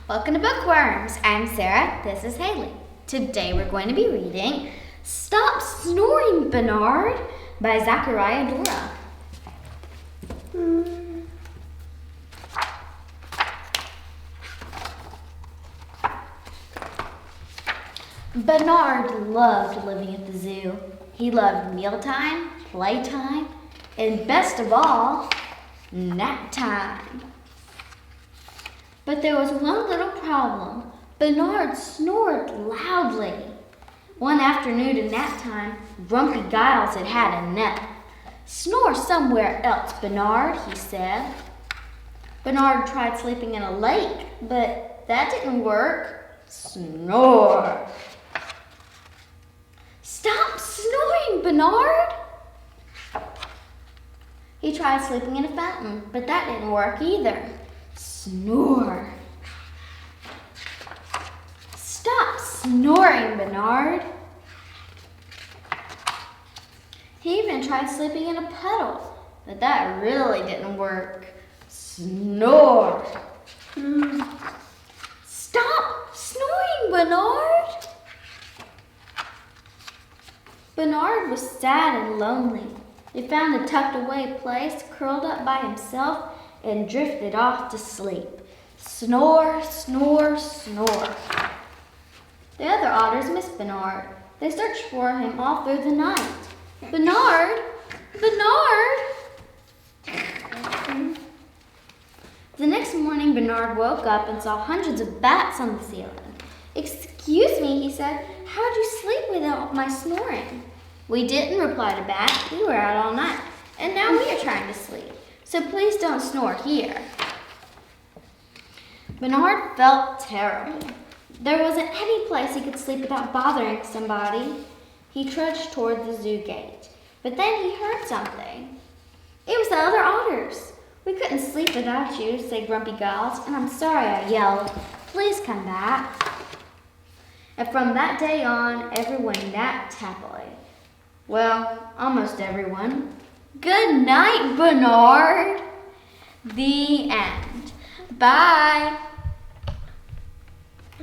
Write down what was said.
Welcome to Bookworms. I'm Sarah. This is Haley. Today we're going to be reading Stop Snoring, Benard by Zachariah Dora. Benard loved living at the zoo. He loved mealtime, playtime, and best of all, nap time. But there was one little problem. Benard snored loudly. One afternoon at nap time, Grumpy Giles had had enough. "Snore somewhere else, Benard," he said. Benard tried sleeping in a lake, but that didn't work. Snore. "Stop snoring, Benard." He tried sleeping in a fountain, but that didn't work either. Snore. "Stop snoring, Benard." He even tried sleeping in a puddle, but that really didn't work. Snore. "Stop snoring, Benard." Benard was sad and lonely. He found a tucked away place, curled up by himself, and drifted off to sleep. Snore, snore, snore. The other otters missed Benard. They searched for him all through the night. "Benard! Benard!" The next morning, Benard woke up and saw hundreds of bats on the ceiling. "Excuse me," he said, "how'd you sleep without my snoring?" "We didn't," replied a bat. "We were out all night, and now we are trying to sleep. So please don't snore here." Benard felt terrible. There wasn't any place he could sleep without bothering somebody. He trudged toward the zoo gate, but then he heard something. "It was the other otters. 'We couldn't sleep without you,' said Grumpy Giles, 'and I'm sorry I yelled. Please come back.' And from that day on, everyone napped happily. Well, almost everyone. Good night, Benard. The end. Bye.